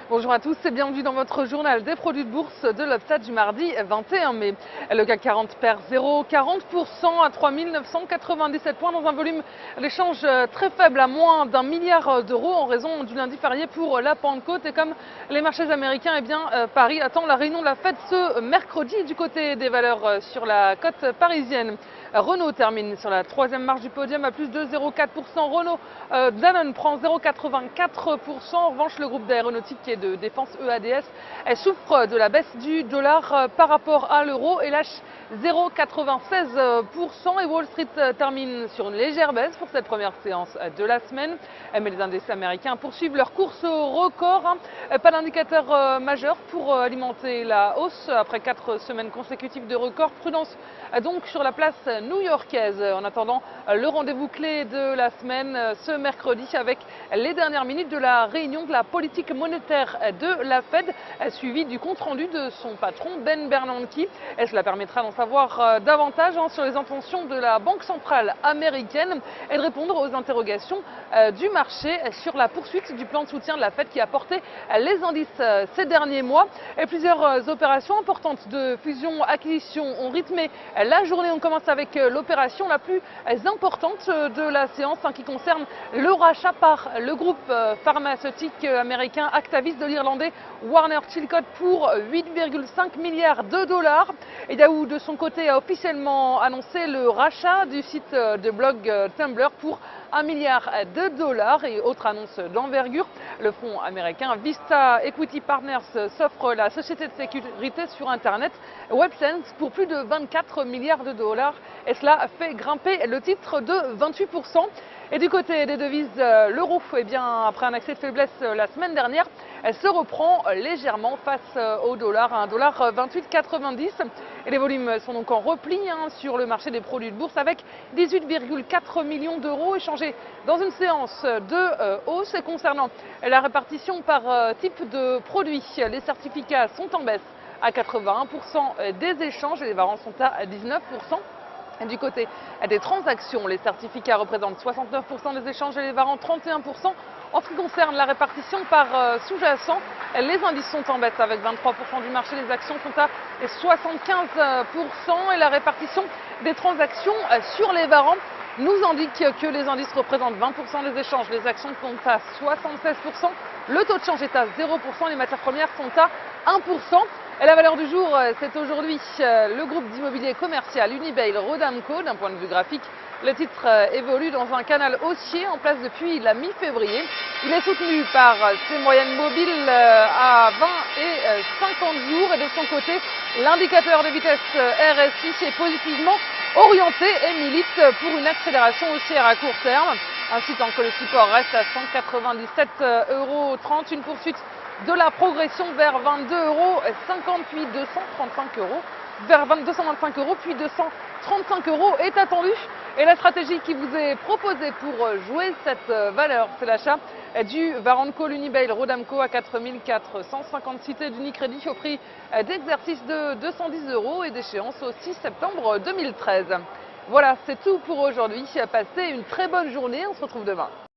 Bonjour à tous et bienvenue dans votre journal des produits de bourse de l'Upstat du mardi 21 mai. Le CAC 40 perd 0,40% à 3 997 points dans un volume d'échange très faible à moins d'1 milliard d'euros en raison du lundi férié pour la Pentecôte. Et comme les marchés américains, Paris attend la réunion de la Fed ce mercredi. Du côté des valeurs sur la côte parisienne, Renault termine sur la troisième marche du podium à plus de 0,4%. Renault Danone prend 0,84%. En revanche, le groupe d'aéronautique et de défense EADS souffre de la baisse du dollar par rapport à l'euro et lâche 0,96%. Et Wall Street termine sur une légère baisse pour cette première séance de la semaine. Mais les indices américains poursuivent leur course au record. Pas d'indicateur majeur pour alimenter la hausse après 4 semaines consécutives de record. Prudence donc sur la place new-yorkaise en attendant le rendez-vous clé de la semaine ce mercredi avec les dernières minutes de la réunion de la politique monétaire de la Fed, suivi du compte-rendu de son patron Ben Bernanke. Et cela permettra d'en savoir davantage sur les intentions de la Banque centrale américaine et de répondre aux interrogations du marché sur la poursuite du plan de soutien de la Fed qui a porté les indices ces derniers mois. Et plusieurs opérations importantes de fusion-acquisition ont rythmé la journée. On commence avec l'opération la plus importante de la séance qui concerne le rachat par le groupe pharmaceutique américain Actavis de l'Irlandais Warner Chilcott pour 8,5 milliards de dollars. Et Yahoo de son côté a officiellement annoncé le rachat du site de blog Tumblr pour 1 milliard de dollars. Et autre annonce d'envergure, le fonds américain Vista Equity Partners s'offre la société de sécurité sur Internet WebSense pour plus de 24 milliards de dollars. Et cela fait grimper le titre de 28%. Et du côté des devises, l'euro, après un accès de faiblesse la semaine dernière, elle se reprend légèrement face au dollar, à 1,2890 $. Et les volumes sont donc en repli sur le marché des produits de bourse avec 18,4 millions d'euros échangés dans une séance de hausse. Et concernant la répartition par type de produit, les certificats sont en baisse à 81% des échanges et les varants sont à 19%. Et du côté des transactions, les certificats représentent 69% des échanges et les varants 31%. En ce qui concerne la répartition par sous-jacent, les indices sont en baisse avec 23% du marché, les actions sont à 75% et la répartition des transactions sur les varants nous indique que les indices représentent 20% des échanges, les actions sont à 76%, le taux de change est à 0%, les matières premières sont à 1%. Et la valeur du jour, c'est aujourd'hui le groupe d'immobilier commercial Unibail Rodamco. D'un point de vue graphique, le titre évolue dans un canal haussier en place depuis la mi-février. Il est soutenu par ses moyennes mobiles à 20 et 50 jours. Et de son côté, l'indicateur de vitesse RSI est positivement orienté et milite pour une accélération haussière à court terme. Ainsi tant que le support reste à 197,30 €, une poursuite de la progression vers 22,50 € puis 235 €, vers 225 € puis 235 € est attendue. Et la stratégie qui vous est proposée pour jouer cette valeur, c'est l'achat du Varanco Unibail Rodamco à 4 450 cités d'Unicredit au prix d'exercice de 210 € et d'échéance au 6 septembre 2013. Voilà, c'est tout pour aujourd'hui. Passez une très bonne journée, on se retrouve demain.